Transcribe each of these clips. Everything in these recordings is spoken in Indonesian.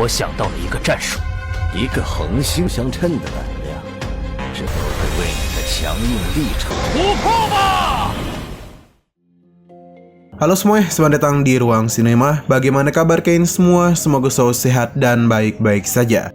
我想到了一个战术，一个恒星相称的胆量，这都会为你的强硬立场突破吧！ Halo semuanya, selamat datang di Ruang Sinema. Bagaimana kabar kalian semua? Semoga selalu sehat dan baik-baik saja.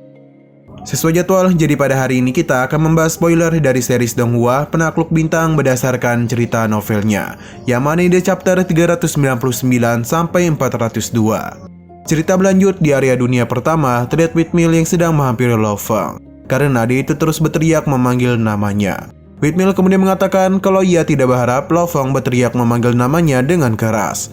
Sesuai jadwal, jadi pada hari ini kita akan membahas spoiler dari series Donghua Penakluk Bintang berdasarkan cerita novelnya, yang mana di chapter 399 sampai 402. Cerita berlanjut di area dunia pertama, terlihat Withmill yang sedang menghampiri Lo Feng, karena dia itu terus berteriak memanggil namanya. Withmill kemudian mengatakan kalau ia tidak berharap Lo Feng berteriak memanggil namanya dengan keras,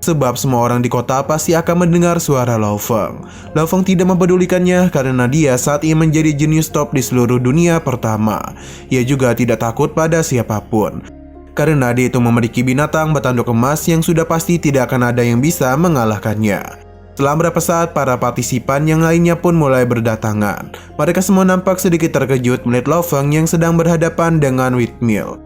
sebab semua orang di kota pasti akan mendengar suara Lo Feng. Lo Feng tidak mempedulikannya karena dia saat ini menjadi jenius top di seluruh dunia pertama. Ia juga tidak takut pada siapapun, karena dia itu memiliki binatang bertanduk emas yang sudah pasti tidak akan ada yang bisa mengalahkannya. Setelah beberapa saat, para partisipan yang lainnya pun mulai berdatangan. Mereka semua nampak sedikit terkejut melihat Lo Feng yang sedang berhadapan dengan Withmill.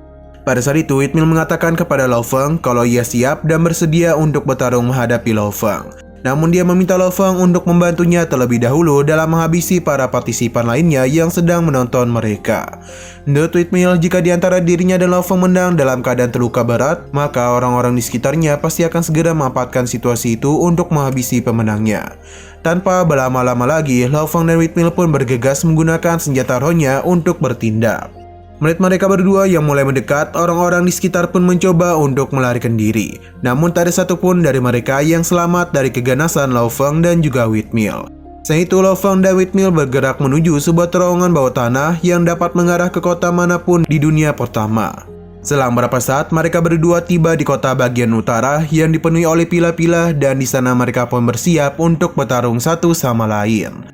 Pada saat itu, Withmill mengatakan kepada Lo Feng kalau ia siap dan bersedia untuk bertarung menghadapi Lo Feng. Namun dia meminta Lo Feng untuk membantunya terlebih dahulu dalam menghabisi para partisipan lainnya yang sedang menonton mereka. Menurut Withmill, jika di antara dirinya dan Lo Feng menang dalam keadaan terluka berat, maka orang-orang di sekitarnya pasti akan segera memanfaatkan situasi itu untuk menghabisi pemenangnya. Tanpa berlama-lama lagi, Lo Feng dan Withmill pun bergegas menggunakan senjata rohnya untuk bertindak. Melihat mereka berdua yang mulai mendekat, orang-orang di sekitar pun mencoba untuk melarikan diri. Namun tak ada satupun dari mereka yang selamat dari keganasan Lo Feng dan juga Withmill. Saat itu Lo Feng dan Withmill bergerak menuju sebuah terowongan bawah tanah yang dapat mengarah ke kota manapun di dunia pertama. Selang beberapa saat, mereka berdua tiba di kota bagian utara yang dipenuhi oleh pilar-pilar, dan di sana mereka pun bersiap untuk bertarung satu sama lain.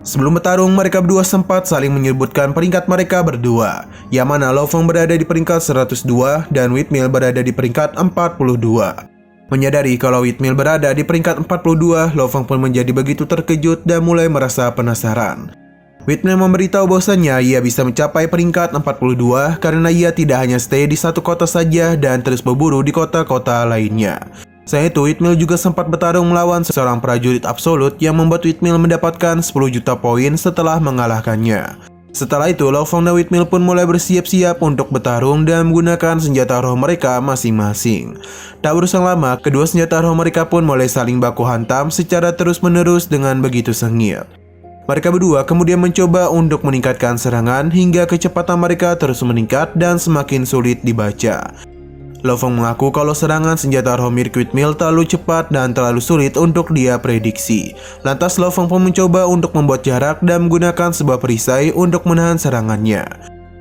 Sebelum bertarung, mereka berdua sempat saling menyebutkan peringkat mereka berdua, yang mana Lo Feng berada di peringkat 102 dan Withmill berada di peringkat 42. Menyadari kalau Withmill berada di peringkat 42, Lo Feng pun menjadi begitu terkejut dan mulai merasa penasaran. Withmill memberitahu bahwasannya ia bisa mencapai peringkat 42 karena ia tidak hanya stay di satu kota saja dan terus berburu di kota-kota lainnya. Selain itu, Withmill juga sempat bertarung melawan seorang prajurit absolut yang membuat Withmill mendapatkan 10 juta poin setelah mengalahkannya. Setelah itu, Lo Feng dan Withmill pun mulai bersiap-siap untuk bertarung dan menggunakan senjata roh mereka masing-masing. Tak berulang lama, kedua senjata roh mereka pun mulai saling baku hantam secara terus-menerus dengan begitu sengit. Mereka berdua kemudian mencoba untuk meningkatkan serangan hingga kecepatan mereka terus meningkat dan semakin sulit dibaca. Lo Feng mengaku kalau serangan senjata roh milik Withmill terlalu cepat dan terlalu sulit untuk dia prediksi. Lantas Lo Feng pun mencoba untuk membuat jarak dan menggunakan sebuah perisai untuk menahan serangannya.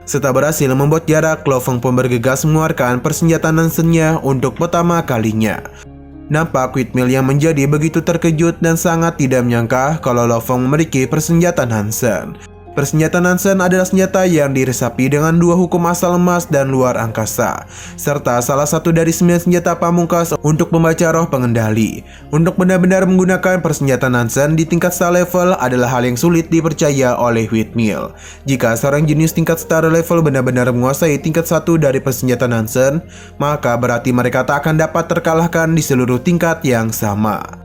Setelah berhasil membuat jarak, Lo Feng pun bergegas mengeluarkan persenjataan Nansen-nya untuk pertama kalinya. Nampak Withmill yang menjadi begitu terkejut dan sangat tidak menyangka kalau Lo Feng memiliki persenjataan Nansen. Persenjataan Nansen adalah senjata yang diresapi dengan dua hukum asal emas dan luar angkasa, serta salah satu dari 9 senjata pamungkas untuk membaca roh pengendali. Untuk benar-benar menggunakan persenjataan Nansen di tingkat star level adalah hal yang sulit dipercaya oleh Withmill. Jika seorang jenius tingkat star level benar-benar menguasai tingkat 1 dari persenjataan Nansen, maka berarti mereka tak akan dapat terkalahkan di seluruh tingkat yang sama.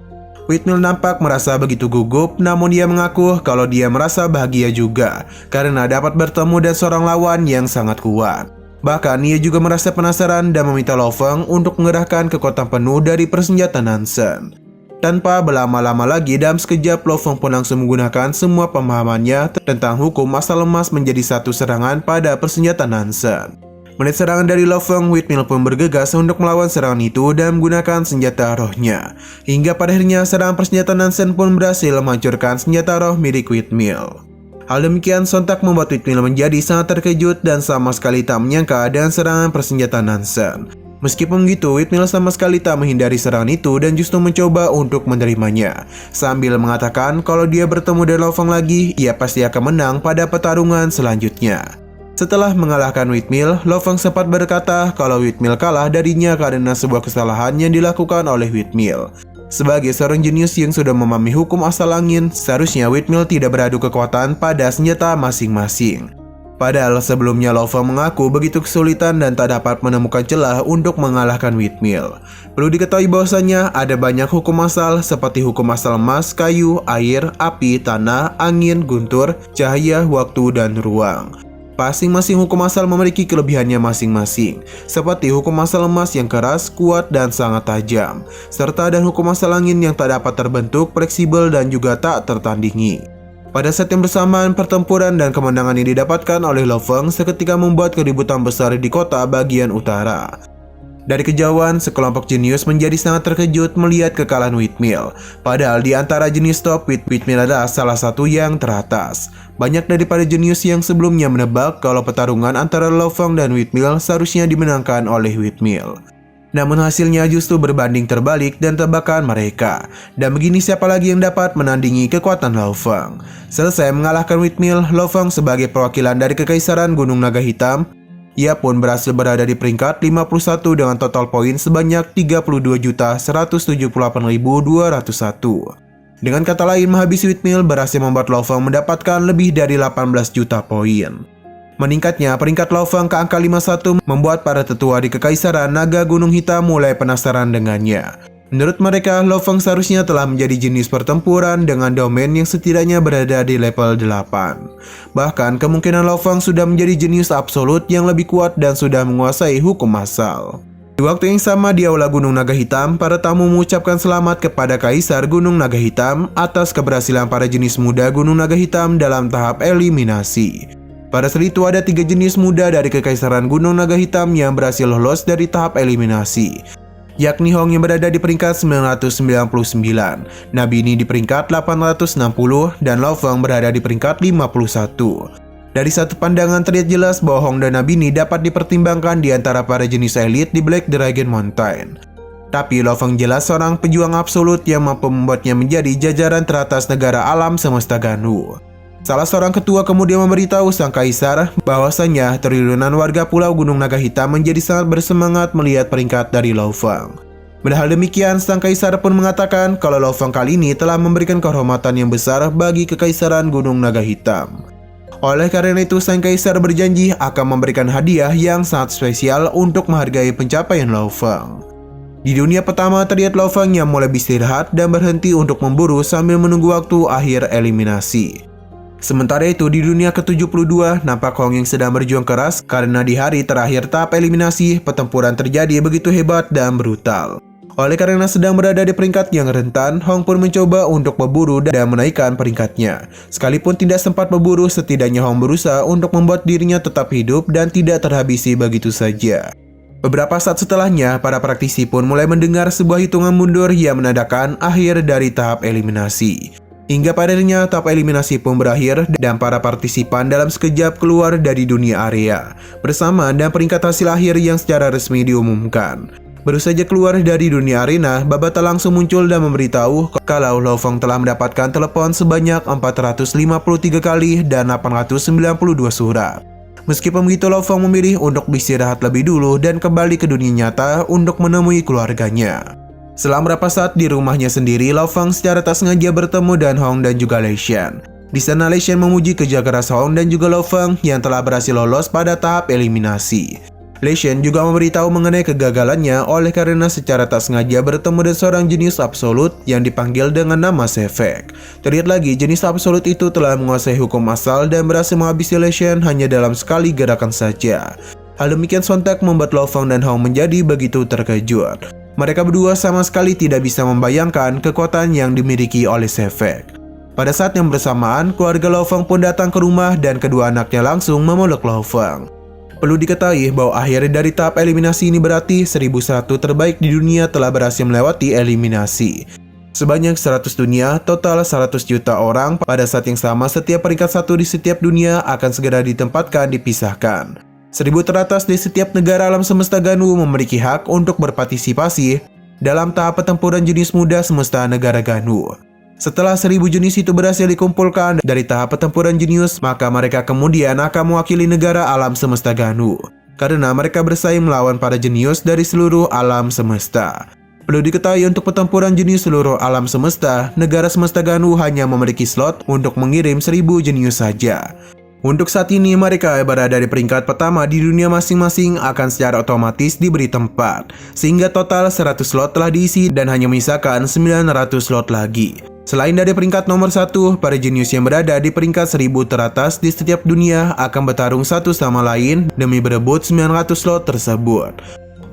Withmill nampak merasa begitu gugup, namun dia mengaku kalau dia merasa bahagia juga karena dapat bertemu dengan seorang lawan yang sangat kuat. Bahkan ia juga merasa penasaran dan meminta Lo Feng untuk mengerahkan kekuatan penuh dari persenjataan Nansen. Tanpa berlama-lama lagi, dalam sekejap Lo Feng pun langsung menggunakan semua pemahamannya tentang hukum asal emas menjadi satu serangan pada persenjataan Nansen. Melihat serangan dari Lo Feng, Withmill pun bergegas untuk melawan serangan itu dan menggunakan senjata rohnya. Hingga pada akhirnya serangan persenjataan Nansen pun berhasil menghancurkan senjata roh milik Withmill. Hal demikian sontak membuat Withmill menjadi sangat terkejut dan sama sekali tak menyangka dengan serangan persenjataan Nansen. Meskipun begitu, Withmill sama sekali tak menghindari serangan itu dan justru mencoba untuk menerimanya, sambil mengatakan kalau dia bertemu dengan Lo Feng lagi, ia pasti akan menang pada pertarungan selanjutnya. Setelah mengalahkan Withmill, Lo Feng sempat berkata kalau Withmill kalah darinya karena sebuah kesalahan yang dilakukan oleh Withmill. Sebagai seorang jenius yang sudah memahami hukum asal angin, seharusnya Withmill tidak beradu kekuatan pada senjata masing-masing. Padahal sebelumnya Lo Feng mengaku begitu kesulitan dan tak dapat menemukan celah untuk mengalahkan Windmill. Perlu diketahui bahwasanya ada banyak hukum asal seperti hukum asal emas, kayu, air, api, tanah, angin, guntur, cahaya, waktu, dan ruang. Masing-masing hukum asal memiliki kelebihannya masing-masing, seperti hukum asal emas yang keras, kuat, dan sangat tajam, serta dan hukum asal angin yang tak dapat terbentuk, fleksibel, dan juga tak tertandingi. Pada saat yang bersamaan, pertempuran dan kemenangan ini didapatkan oleh Lo Feng seketika membuat keributan besar di kota bagian utara. Dari kejauhan, sekelompok jenius menjadi sangat terkejut melihat kekalahan Windmill. Padahal di antara jenius top, Windmill adalah salah satu yang teratas. Banyak daripada jenius yang sebelumnya menebak kalau pertarungan antara Lo Feng dan Windmill seharusnya dimenangkan oleh Windmill. Namun hasilnya justru berbanding terbalik dan tebakan mereka. Dan begini siapa lagi yang dapat menandingi kekuatan Lo Feng. Selesai mengalahkan Windmill, Lo Feng sebagai perwakilan dari Kekaisaran Gunung Naga Hitam, ia pun berhasil berada di peringkat 51 dengan total poin sebanyak 32.178.201. Dengan kata lain, menghabisi Windmill berhasil membuat Lo Feng mendapatkan lebih dari 18 juta poin. Meningkatnya peringkat Lo Feng ke angka 51 membuat para tetua di Kekaisaran Naga Gunung Hitam mulai penasaran dengannya. Menurut mereka, Lo Feng seharusnya telah menjadi jenis pertempuran dengan domain yang setidaknya berada di level 8. Bahkan, kemungkinan Lo Feng sudah menjadi jenius absolut yang lebih kuat dan sudah menguasai hukum asal. Di waktu yang sama di Aula Gunung Naga Hitam, para tamu mengucapkan selamat kepada Kaisar Gunung Naga Hitam atas keberhasilan para jenis muda Gunung Naga Hitam dalam tahap eliminasi. Pada saat itu ada 3 jenis muda dari Kekaisaran Gunung Naga Hitam yang berhasil lolos dari tahap eliminasi, yakni Hong yang berada di peringkat 999, Nabini di peringkat 860, dan Lo Feng berada di peringkat 51. Dari satu pandangan terlihat jelas bahwa Hong dan Nabini dapat dipertimbangkan di antara para jenis elit di Black Dragon Mountain. Tapi Lo Feng jelas seorang pejuang absolut yang mampu membuatnya menjadi jajaran teratas negara alam semesta Ganu. Salah seorang ketua kemudian memberitahu sang kaisar bahwasanya triliunan warga Pulau Gunung Naga Hitam menjadi sangat bersemangat melihat peringkat dari Lo Feng. Padahal demikian, sang kaisar pun mengatakan kalau Lo Feng kali ini telah memberikan kehormatan yang besar bagi Kekaisaran Gunung Naga Hitam. Oleh karena itu, sang kaisar berjanji akan memberikan hadiah yang sangat spesial untuk menghargai pencapaian Lo Feng. Di dunia pertama terlihat Lo Feng yang mulai beristirahat dan berhenti untuk memburu sambil menunggu waktu akhir eliminasi. Sementara itu di dunia ke-72 nampak Hong yang sedang berjuang keras karena di hari terakhir tahap eliminasi pertempuran terjadi begitu hebat dan brutal. Oleh karena sedang berada di peringkat yang rentan, Hong pun mencoba untuk berburu dan menaikkan peringkatnya. Sekalipun tidak sempat berburu, setidaknya Hong berusaha untuk membuat dirinya tetap hidup dan tidak terhabisi begitu saja. Beberapa saat setelahnya, para praktisi pun mulai mendengar sebuah hitungan mundur yang menandakan akhir dari tahap eliminasi. Hingga padanya tahap eliminasi pun berakhir dan para partisipan dalam sekejap keluar dari dunia area bersamaan dan peringkat hasil akhir yang secara resmi diumumkan. Baru saja keluar dari dunia arena, Babata langsung muncul dan memberitahu kalau Lo Feng telah mendapatkan telepon sebanyak 453 kali dan 892 surat. Meskipun begitu, Lo Feng memilih untuk beristirahat lebih dulu dan kembali ke dunia nyata untuk menemui keluarganya. Setelah beberapa saat di rumahnya sendiri, Lo Feng secara tak sengaja bertemu dengan Hong dan juga Lei Shen. Di sana Lei Shen memuji kerja keras Hong dan juga Lo Feng yang telah berhasil lolos pada tahap eliminasi. Lei Shen juga memberitahu mengenai kegagalannya oleh karena secara tak sengaja bertemu dengan seorang jenius absolut yang dipanggil dengan nama Sefek. Terlihat lagi jenis absolut itu telah menguasai hukum asal dan berhasil menghabisi Lei Shen hanya dalam sekali gerakan saja. Hal demikian sontak membuat Lo Feng dan Hong menjadi begitu terkejut. Mereka berdua sama sekali tidak bisa membayangkan kekuatan yang dimiliki oleh Sefek. Pada saat yang bersamaan, keluarga Lo Feng pun datang ke rumah dan kedua anaknya langsung memeluk Lo Feng. Perlu diketahui bahwa akhir dari tahap eliminasi ini berarti 1100 terbaik di dunia telah berhasil melewati eliminasi. Sebanyak 100 dunia, total 100 juta orang. Pada saat yang sama, setiap peringkat satu di setiap dunia akan segera ditempatkan dipisahkan. 1000 teratas di setiap negara alam semesta Ganu memiliki hak untuk berpartisipasi dalam tahap pertempuran jenis muda semesta negara Ganu. Setelah 1000 jenis itu berhasil dikumpulkan dari tahap pertempuran jenius, maka mereka kemudian akan mewakili negara alam semesta Ganu, karena mereka bersaing melawan para jenius dari seluruh alam semesta. Perlu diketahui untuk pertempuran jenius seluruh alam semesta, negara semesta Ganu hanya memiliki slot untuk mengirim 1000 jenius saja. Untuk saat ini mereka berada di peringkat pertama di dunia masing-masing akan secara otomatis diberi tempat, sehingga total 100 slot telah diisi dan hanya menyisakan 900 slot lagi. Selain dari peringkat nomor 1, para jenius yang berada di peringkat 1000 teratas di setiap dunia akan bertarung satu sama lain demi berebut 900 slot tersebut.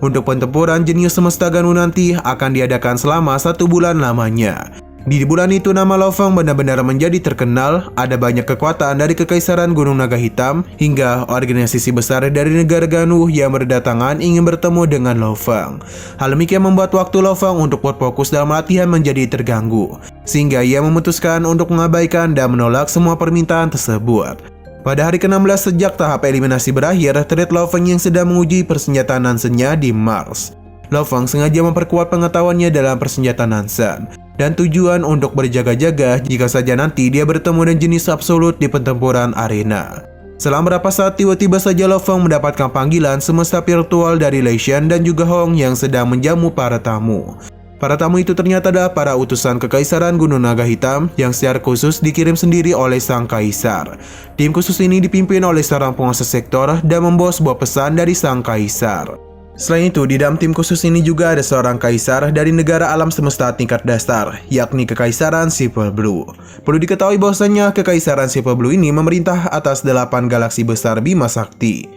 Untuk pertempuran jenius semesta Ganu nanti akan diadakan selama 1 bulan lamanya. Di bulan itu nama Lo Fang benar-benar menjadi terkenal, ada banyak kekuatan dari Kekaisaran Gunung Naga Hitam hingga organisasi besar dari negara Ganu yang berdatangan ingin bertemu dengan Lo Fang. Hal demikian membuat waktu Lo Fang untuk berfokus dalam latihan menjadi terganggu, sehingga ia memutuskan untuk mengabaikan dan menolak semua permintaan tersebut. Pada hari ke-16 sejak tahap eliminasi berakhir, terlihat Lo Fang yang sedang menguji persenjataan Nansen-nya di Mars. Lo Fang sengaja memperkuat pengetahuannya dalam persenjataan Nansen, dan tujuan untuk berjaga-jaga jika saja nanti dia bertemu dengan jenis absolut di pertempuran arena. Selang berapa saat tiba-tiba saja Lo Fang mendapatkan panggilan semesta virtual dari Lei Shen dan juga Hong yang sedang menjamu para tamu. Para tamu itu ternyata adalah para utusan Kekaisaran Gunung Naga Hitam yang secara khusus dikirim sendiri oleh Sang Kaisar. Tim khusus ini dipimpin oleh seorang penguasa sektor dan membawa sebuah pesan dari Sang Kaisar. Selain itu, di dalam tim khusus ini juga ada seorang kaisar dari negara alam semesta tingkat dasar, yakni Kekaisaran Silver Blue. Perlu diketahui bahwasannya Kekaisaran Silver Blue ini memerintah atas 8 galaksi besar Bima Sakti.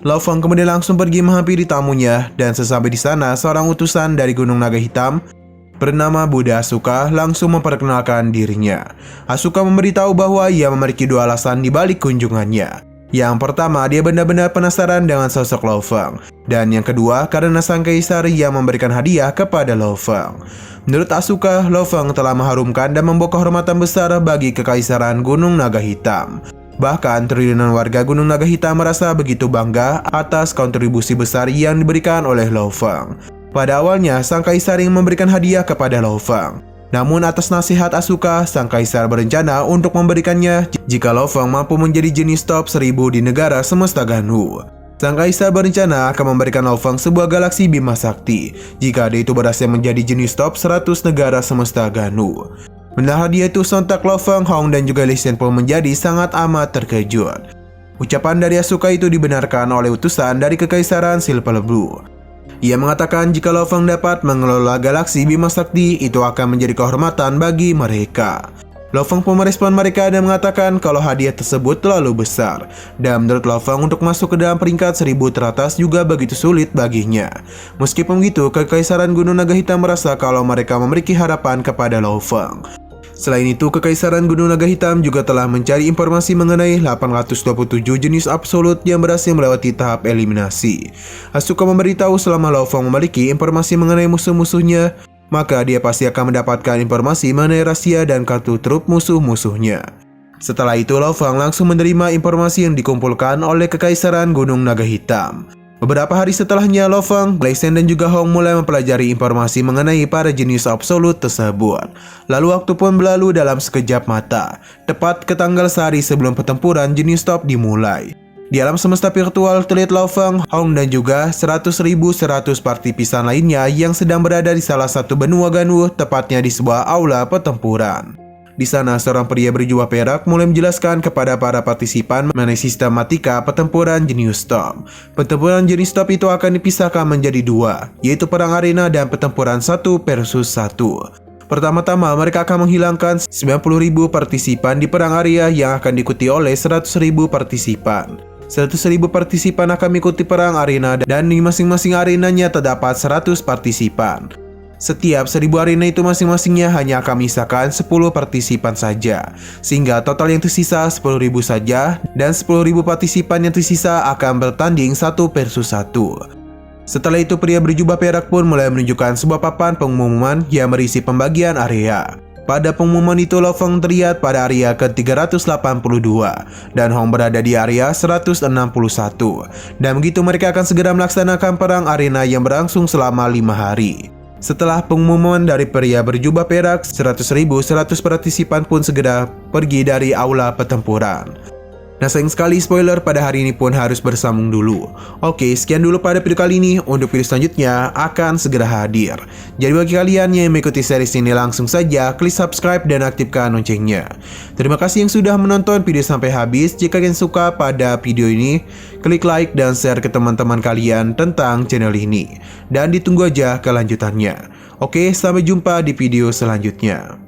Lo Fang kemudian langsung pergi menghampiri tamunya, dan sesampai di sana seorang utusan dari Gunung Naga Hitam bernama Buddha Asuka langsung memperkenalkan dirinya. Asuka memberitahu bahwa ia memiliki 2 alasan di balik kunjungannya. Yang pertama, dia benar-benar penasaran dengan sosok Lo Fang. Dan yang kedua, karena Sang Kaisar yang memberikan hadiah kepada Lo Fang. Menurut Asuka, Lo Fang telah mengharumkan dan membawa kehormatan besar bagi Kekaisaran Gunung Naga Hitam. Bahkan, triliunan warga Gunung Naga Hitam merasa begitu bangga atas kontribusi besar yang diberikan oleh Lo Fang. Pada awalnya, Sang Kaisar yang memberikan hadiah kepada Lo Fang. Namun atas nasihat Asuka, Sang Kaisar berencana untuk memberikannya jika Lo Fang mampu menjadi jenis top 1000 di negara semesta Ganu. Sang Kaisar berencana akan memberikan Lo Fang sebuah galaksi Bima Sakti jika dia itu berhasil menjadi jenis top 100 negara semesta Ganu. Mendengar hadiah itu, sontak Lo Fang, Hong dan juga Lei Shen pun menjadi sangat amat terkejut. Ucapan dari Asuka itu dibenarkan oleh utusan dari Kekaisaran Silver Blue. Ia mengatakan jika Lo Fang dapat mengelola galaksi Bima Sakti, itu akan menjadi kehormatan bagi mereka. Lo Fang pun merespon mereka dan mengatakan kalau hadiah tersebut terlalu besar. Dan menurut Lo Fang untuk masuk ke dalam peringkat 1000 teratas juga begitu sulit baginya. Meskipun begitu, Kekaisaran Gunung Naga Hitam merasa kalau mereka memiliki harapan kepada Lo Fang. Selain itu, Kekaisaran Gunung Naga Hitam juga telah mencari informasi mengenai 827 jenis absolut yang berhasil melewati tahap eliminasi. Asuka memberitahu selama Lo Fang memiliki informasi mengenai musuh-musuhnya, maka dia pasti akan mendapatkan informasi mengenai rahasia dan kartu truf musuh-musuhnya. Setelah itu, Lo Fang langsung menerima informasi yang dikumpulkan oleh Kekaisaran Gunung Naga Hitam. Beberapa hari setelahnya, Lo Fang, Lei Shen dan juga Hong mulai mempelajari informasi mengenai para jenis absolut tersebut. Lalu waktu pun berlalu dalam sekejap mata, tepat ke tanggal sehari sebelum pertempuran jenis top dimulai. Di alam semesta virtual terlihat Lo Fang, Hong dan juga 100.100 partisan lainnya yang sedang berada di salah satu benua Ganu, tepatnya di sebuah aula pertempuran. Di sana, seorang pria berjubah perak mulai menjelaskan kepada para partisipan mengenai sistematika pertempuran jenis top. Pertempuran jenis top itu akan dipisahkan menjadi 2, yaitu perang arena dan pertempuran 1 versus 1. Pertama-tama, mereka akan menghilangkan 90.000 partisipan di perang area yang akan diikuti oleh 100.000 partisipan. 100.000 partisipan akan mengikuti perang arena dan di masing-masing arenanya terdapat 100 partisipan. Setiap 1000 arena itu masing-masingnya hanya akan menyisakan 10 partisipan saja, sehingga total yang tersisa 10.000 saja, dan 10.000 partisipan yang tersisa akan bertanding 1 versus 1. Setelah itu, pria berjubah perak pun mulai menunjukkan sebuah papan pengumuman yang berisi pembagian area. Pada pengumuman itu, Lo Fang terlihat pada area ke-382, dan Hong berada di area 161. Dan begitu mereka akan segera melaksanakan perang arena yang berlangsung selama 5 hari. Setelah pengumuman dari pria berjubah perak, 100.100 partisipan pun segera pergi dari aula pertempuran. Nah sayang sekali spoiler pada hari ini pun harus bersambung dulu. Oke, sekian dulu pada video kali ini. Untuk video selanjutnya akan segera hadir. Jadi bagi kalian yang mengikuti series ini langsung saja klik subscribe dan aktifkan loncengnya. Terima kasih yang sudah menonton video sampai habis. Jika kalian suka pada video ini, klik like dan share ke teman-teman kalian tentang channel ini. Dan ditunggu aja kelanjutannya. Oke, sampai jumpa di video selanjutnya.